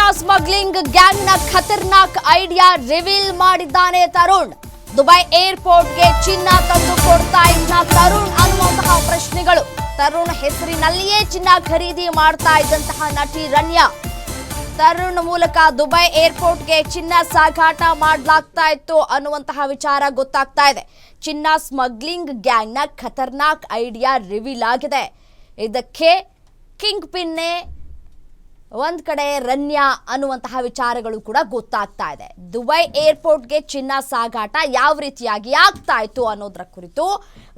ಚಿನ್ನ ಸ್ಮಗ್ಲಿಂಗ್ ಗ್ಯಾಂಗ್ನ ಖತರ್ನಾಕ್ idea reveal ಮಾಡಿದ್ದಾನೆ Tarun. Dubai ಏರ್ಪೋರ್ಟ್ಗೆ ಚಿನ್ನ ತಂದು ಕೊಡ್ತಾ ಇದ್ದ ತರುಣ್ ಅನ್ನುವಂತಹ ಪ್ರಶ್ನೆಗಳು. ತರುಣ್ ಹೆಸರಿನಲ್ಲಿಯೇ ಚಿನ್ನ ಖರೀದಿ ಮಾಡ್ತಾ ಇದ್ದಂತಹ ನಟಿ ರನ್ಯಾ. ತರುಣ್ ಮೂಲಕ ದುಬೈ ಏರ್ಪೋರ್ಟ್ಗೆ ಚಿನ್ನ ಸಾಗಾಟ ಮಾಡಲಾಗ್ತಾ ಇತ್ತು ಅನ್ನುವಂತಹ ವಿಚಾರ ಗೊತ್ತಾಗ್ತಾ ಇದೆ. ಚಿನ್ನ ಸ್ಮಗ್ಲಿಂಗ್ ಗ್ಯಾಂಗ್ನ ಖತರ್ನಾಕ್ ಐಡಿಯಾ ರಿವೀಲ್ ಆಗಿದೆ. ಇದಕ್ಕೆ ಕಿಂಗ್ ಪಿನ್ನೆ ಒಂದ್ ಕಡೆ ರನ್ಯಾ ಅನ್ನುವಂತಹ ವಿಚಾರಗಳು ಕೂಡ ಗೊತ್ತಾಗ್ತಾ ಇದೆ. ದುಬೈ ಏರ್ಪೋರ್ಟ್ಗೆ ಚಿನ್ನ ಸಾಗಾಟ ಯಾವ ರೀತಿಯಾಗಿ ಆಗ್ತಾ ಇತ್ತು ಅನ್ನೋದರ ಕುರಿತು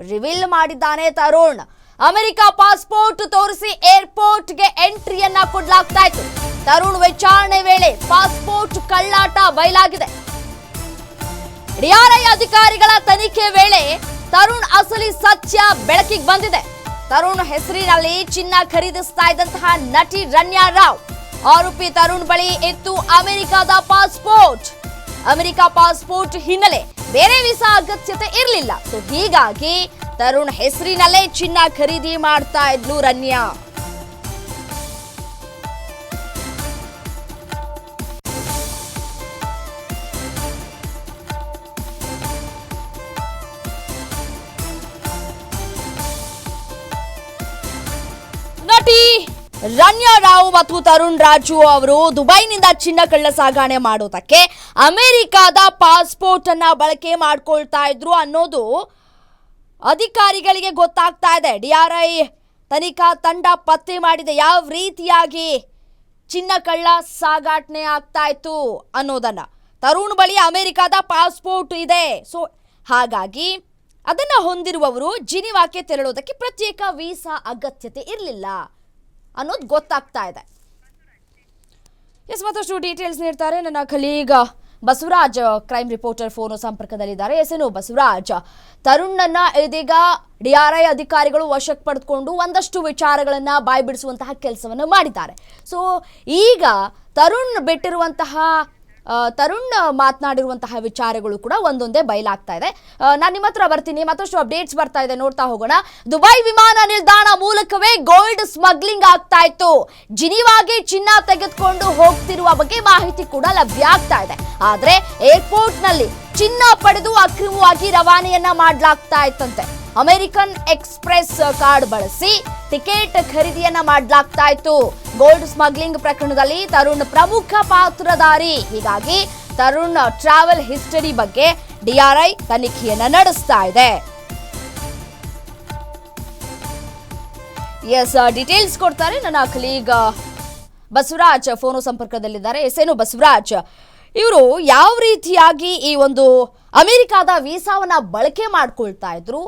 ರಿವೀಲ್ ಮಾಡಿದ್ದಾನೆ ತರುಣ್. ಅಮೆರಿಕ ಪಾಸ್ಪೋರ್ಟ್ ತೋರಿಸಿ ಏರ್ಪೋರ್ಟ್ಗೆ ಎಂಟ್ರಿಯನ್ನ ಕೊಡಲಾಗ್ತಾ ಇತ್ತು. ತರುಣ್ ವಿಚಾರಣೆ ವೇಳೆ ಪಾಸ್ಪೋರ್ಟ್ ಕಳ್ಳಾಟ ಬಯಲಾಗಿದೆ. ಡಿಆರ್ಐ ಅಧಿಕಾರಿಗಳ ತನಿಖೆ ವೇಳೆ ತರುಣ್ ಅಸಲಿ ಸತ್ಯ ಬೆಳಕಿಗೆ ಬಂದಿದೆ. ತರುಣ್ ಹೆಸರಿನಲ್ಲಿ ಚಿನ್ನ ಖರೀದಿಸ್ತಾ ಇದ್ದಂತಹ ನಟಿ ರನ್ಯಾ ರಾವ್. ಆರೋಪಿ ತರುಣ್ ಬಳಿ ಇತ್ತು ಅಮೆರಿಕದ ಪಾಸ್ಪೋರ್ಟ್. ಅಮೆರಿಕ ಪಾಸ್ಪೋರ್ಟ್ ಹಿನ್ನೆಲೆ ಬೇರೆ ವೀಸಾ ಅಗತ್ಯತೆ ಇರಲಿಲ್ಲ. ಸೊ ಹೀಗಾಗಿ ತರುಣ್ ಹೆಸರಿನಲ್ಲೇ ಚಿನ್ನ ಖರೀದಿ ಮಾಡ್ತಾ ಇದ್ಲು ರನ್ಯಾ. ನಟಿ ರನ್ಯಾ ರಾವ್ ಮತ್ತು ತರುಣ್ ರಾಜು ಅವರು ದುಬೈನಿಂದ ಚಿನ್ನ ಕಳ್ಳ ಸಾಗಣೆ ಮಾಡೋದಕ್ಕೆ ಅಮೆರಿಕದ ಪಾಸ್ಪೋರ್ಟ್ ಅನ್ನ ಬಳಕೆ ಮಾಡ್ಕೊಳ್ತಾ ಇದ್ರು ಅನ್ನೋದು ಅಧಿಕಾರಿಗಳಿಗೆ ಗೊತ್ತಾಗ್ತಾ ಇದೆ. ಡಿಆರ್ಐ ತನಿಖಾ ತಂಡ ಪತ್ತೆ ಮಾಡಿದೆ ಯಾವ ರೀತಿಯಾಗಿ ಚಿನ್ನ ಕಳ್ಳ ಸಾಗಾಟನೆ ಆಗ್ತಾ ಇತ್ತು ಅನ್ನೋದನ್ನ. ತರುಣ್ ಬಳಿ ಅಮೆರಿಕದ ಪಾಸ್ಪೋರ್ಟ್ ಇದೆ. ಸೊ ಹಾಗಾಗಿ ಅದನ್ನ ಹೊಂದಿರುವವರು ಜಿನಿವಾಕ್ಕೆ ತೆರಳೋದಕ್ಕೆ ಪ್ರತ್ಯೇಕ ವೀಸಾ ಅಗತ್ಯತೆ ಇರಲಿಲ್ಲ ಅನ್ನೋದು ಗೊತ್ತಾಗ್ತಾ ಇದೆ. ಮತ್ತಷ್ಟು ಡೀಟೇಲ್ಸ್ ನೀಡ್ತಾರೆ ನನ್ನ ಕಲೀಗ ಬಸವರಾಜ್, ಕ್ರೈಮ್ ರಿಪೋರ್ಟರ್ ಫೋನ್ ಸಂಪರ್ಕದಲ್ಲಿದ್ದಾರೆ. ಎಸೇನು ಬಸವರಾಜ್, ತರುಣ್ನನ್ನ ಇದೀಗ ಡಿಆರ್ಐ ಅಧಿಕಾರಿಗಳು ವಶಕ್ಕೆ ಪಡೆದುಕೊಂಡು ಒಂದಷ್ಟು ವಿಚಾರಗಳನ್ನ ಬಾಯ್ಬಿಡಿಸುವಂತಹ ಕೆಲಸವನ್ನು ಮಾಡಿದ್ದಾರೆ. ಸೊ ಈಗ ತರುಣ್ ಮಾತನಾಡಿರುವಂತಹ ವಿಚಾರಗಳು ಕೂಡ ಒಂದೊಂದೇ ಬಯಲಾಗ್ತಾ ಇದೆ. ನಾನು ನಿಮ್ಮ ಹತ್ರ ಬರ್ತೀನಿ, ಮತ್ತಷ್ಟು ಅಪ್ಡೇಟ್ಸ್ ಬರ್ತಾ ಇದೆ, ನೋಡ್ತಾ ಹೋಗೋಣ. ದುಬೈ ವಿಮಾನ ನಿಲ್ದಾಣ ಮೂಲಕವೇ ಗೋಲ್ಡ್ ಸ್ಮಗ್ಲಿಂಗ್ ಆಗ್ತಾ ಇತ್ತು. ಜಿನಿವಾಗೆ ಚಿನ್ನ ತೆಗೆದುಕೊಂಡು ಹೋಗ್ತಿರುವ ಬಗ್ಗೆ ಮಾಹಿತಿ ಕೂಡ ಲಭ್ಯ ಆಗ್ತಾ ಇದೆ. ಆದ್ರೆ ಏರ್ಪೋರ್ಟ್ ನಲ್ಲಿ ಚಿನ್ನ ಪಡೆದು ಅಕ್ರಮವಾಗಿ ರವಾನೆಯನ್ನ ಮಾಡಲಾಗ್ತಾ ಇತ್ತಂತೆ. ಅಮೆರಿಕನ್ ಎಕ್ಸ್ಪ್ರೆಸ್ ಕಾರ್ಡ್ ಬಳಸಿ ಟಿಕೆಟ್ ಖರೀದಿಯನ್ನ ಮಾಡಲಾಗ್ತಾ ಇತ್ತು. ಗೋಲ್ಡ್ ಸ್ಮಗ್ಲಿಂಗ್ ಪ್ರಕರಣದಲ್ಲಿ ತರುಣ್ ಪ್ರಮುಖ ಪಾತ್ರಧಾರಿ. ಹೀಗಾಗಿ ತರುಣ್ ಟ್ರಾವೆಲ್ ಹಿಸ್ಟರಿ ಬಗ್ಗೆ ಡಿಆರ್ಐ ತನಿಖೆಯನ್ನ ನಡೆಸ್ತಾ ಇದೆ. ಡೀಟೇಲ್ಸ್ ಕೊಡ್ತಾರೆ ನನ್ನ ಕಲೀಗ ಬಸವರಾಜ್, ಫೋನು ಸಂಪರ್ಕದಲ್ಲಿದ್ದಾರೆ. ಎಸೇನು ಬಸವರಾಜ್, ಇವರು ಯಾವ ರೀತಿಯಾಗಿ ಈ ಒಂದು ಅಮೆರಿಕದ ವೀಸಾವನ್ನ ಬಳಕೆ ಮಾಡ್ಕೊಳ್ತಾ ಇದ್ರು,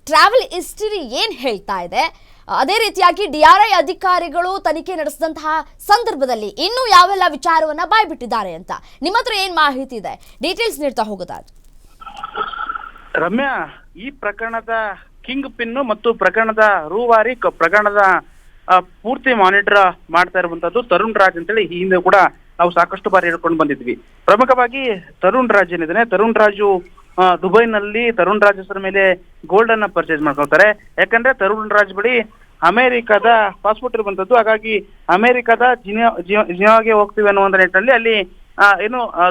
ಟ್ರಾವೆಲ್ ಹಿಸ್ಟರಿ ಏನ್ ಹೇಳ್ತಾ ಇದೆ, ಅದೇ ರೀತಿಯಾಗಿ ಡಿಆರ್ಐ ಅಧಿಕಾರಿಗಳು ತನಿಖೆ ನಡೆಸಿದಂತಹ ಸಂದರ್ಭದಲ್ಲಿ ಇನ್ನೂ ಯಾವೆಲ್ಲ ವಿಚಾರವನ್ನ ಬಾಯ್ಬಿಟ್ಟಿದ್ದಾರೆ ಅಂತ ನಿಮ್ಮ ಹತ್ರ ಏನ್ ಮಾಹಿತಿ ಇದೆ, ಡೀಟೇಲ್ಸ್ ನೀಡ್ತಾ ಹೋಗೋದಾದ್ರೆ. ರಮ್ಯಾ, ಈ ಪ್ರಕರಣದ ಕಿಂಗ್ ಪಿನ್ ಮತ್ತು ಪ್ರಕರಣದ ರೂವಾರಿ ಪ್ರಕರಣದ ಪೂರ್ತಿ ಮಾನಿಟರ್ ಮಾಡ್ತಾ ಇರುವಂತದ್ದು ತರುಣ್ ರಾಜ್ ಅಂತೇಳಿ ಈ ಹಿಂದೆ ಕೂಡ ನಾವು ಸಾಕಷ್ಟು ಬಾರಿ ಹೇಳ್ಕೊಂಡು ಬಂದಿದ್ವಿ. ಪ್ರಮುಖವಾಗಿ ತರುಣ್ ರಾಜ್ ಏನಿದ್ದಾನೆ, ತರುಣ್ ರಾಜು ದುಬೈನಲ್ಲಿ ತರುಣ್ ರಾಜ್ ಹೆಸರ ಮೇಲೆ ಗೋಲ್ಡ್ ಅನ್ನ ಪರ್ಚೇಸ್ ಮಾಡ್ಕೊಳ್ತಾರೆ. ಯಾಕಂದ್ರೆ ತರುಣ್ ರಾಜ್ ಬಳಿ ಅಮೆರಿಕದ ಪಾಸ್ಪೋರ್ಟ್ ಇರುವಂತದ್ದು. ಹಾಗಾಗಿ ಅಮೆರಿಕದ ಜಿನಿವಾಗೆ ಹೋಗ್ತೀವಿ ಅನ್ನೋ ಒಂದು ನಿಟ್ಟಿನಲ್ಲಿ ಅಲ್ಲಿ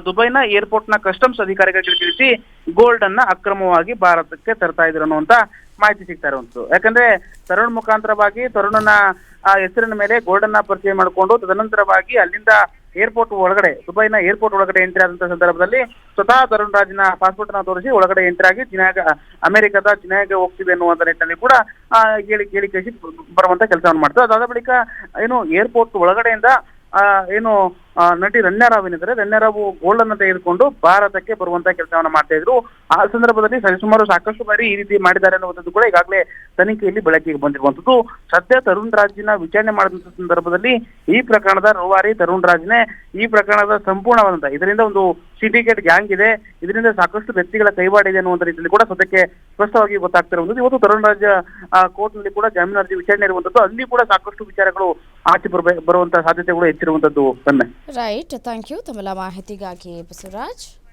ದುಬೈನ ಏರ್ಪೋರ್ಟ್ ನ ಕಸ್ಟಮ್ಸ್ ಅಧಿಕಾರಿಗಳಿಗೆ ತಿಳಿಸಿ ಗೋಲ್ಡ್ ಅನ್ನ ಅಕ್ರಮವಾಗಿ ಭಾರತಕ್ಕೆ ತರ್ತಾ ಇದ್ರು ಅನ್ನುವಂತ ಮಾಹಿತಿ ಸಿಗ್ತಾ ಇರುವಂತದ್ದು. ಯಾಕಂದ್ರೆ ತರುಣ್ ಮುಖಾಂತರವಾಗಿ ತರುಣನ ಹೆಸರಿನ ಮೇಲೆ ಗೋಲ್ಡ್ ಅನ್ನ ಪರಿಚಯ ಮಾಡಿಕೊಂಡು ತದನಂತರವಾಗಿ ಅಲ್ಲಿಂದ ಏರ್ಪೋರ್ಟ್ ಒಳಗಡೆ, ದುಬೈನ ಏರ್ಪೋರ್ಟ್ ಒಳಗಡೆ ಎಂಟ್ರಿ ಆದಂತಹ ಸಂದರ್ಭದಲ್ಲಿ ಸ್ವತಃ ತರುಣ್ ರಾಜ್ನ ಪಾಸ್ಪೋರ್ಟ್ ಅನ್ನ ತೋರಿಸಿ ಒಳಗಡೆ ಎಂಟ್ರಿ ಆಗಿ ಅಮೆರಿಕದ ಜಿನಾಗೆ ಹೋಗ್ತೀವಿ ಅನ್ನುವಂತ ನಿಟ್ಟಿನಲ್ಲಿ ಕೂಡ ಕೇಳಿ ಬರುವಂತ ಕೆಲಸವನ್ನು ಮಾಡ್ತಾರೆ. ಅದಾದ ಬಳಿಕ ಏರ್ಪೋರ್ಟ್ ಒಳಗಡೆಯಿಂದ ನಟಿ ರನ್ಯಾ ರಾವ್ ಏನಿದ್ದಾರೆ, ರನ್ಯಾ ರಾವ್ ಗೋಲ್ಡ್ ಅನ್ನ ತೆಗೆದುಕೊಂಡು ಭಾರತಕ್ಕೆ ಬರುವಂತ ಕೆಲಸವನ್ನ ಮಾಡ್ತಾ ಇದ್ರು. ಆ ಸಂದರ್ಭದಲ್ಲಿ ಸರಿಸುಮಾರು ಸಾಕಷ್ಟು ಬಾರಿ ಈ ರೀತಿ ಮಾಡಿದ್ದಾರೆ ಅನ್ನುವಂಥದ್ದು ಕೂಡ ಈಗಾಗಲೇ ತನಿಖೆಯಲ್ಲಿ ಬೆಳಕಿಗೆ ಬಂದಿರುವಂತದ್ದು. ಸದ್ಯ ತರುಣ್ ರಾಜ್ನ ವಿಚಾರಣೆ ಮಾಡಿದಂತ ಸಂದರ್ಭದಲ್ಲಿ ಈ ಪ್ರಕರಣದ ರೂವಾರಿ ತರುಣ್ ರಾಜ್ನೇ ಈ ಪ್ರಕರಣದ ಸಂಪೂರ್ಣವಾದಂತ ಇದರಿಂದ ಒಂದು ಸಿಂಡಿಕೇಟ್ ಗ್ಯಾಂಗ್ ಇದೆ, ಇದರಿಂದ ಸಾಕಷ್ಟು ವ್ಯಕ್ತಿಗಳ ಕೈವಾಡ ಇದೆ ಅನ್ನುವಂಥ ರೀತಿಯಲ್ಲಿ ಕೂಡ ಸದ್ಯಕ್ಕೆ ಸ್ಪಷ್ಟವಾಗಿ ಗೊತ್ತಾಗ್ತಿರುವಂತದ್ದು. ಇವತ್ತು ತರುಣ್ ರಾಜ್ ಕೋರ್ಟ್ ನಲ್ಲಿ ಕೂಡ ಜಾಮೀನು ಅರ್ಜಿ ವಿಚಾರಣೆ ಇರುವಂತದ್ದು. ಅಲ್ಲಿ ಕೂಡ ಸಾಕಷ್ಟು ವಿಚಾರಗಳು ಆಚೆ ಬರುವಂತಹ ಸಾಧ್ಯತೆಗಳು ಹೆಚ್ಚಿರುವಂತದ್ದು. ರೈಟ್, ಥ್ಯಾಂಕ್ ಯು ತಮ್ಮೆಲ್ಲ ಮಾಹಿತಿಗಾಗಿ ಬಸವರಾಜ್.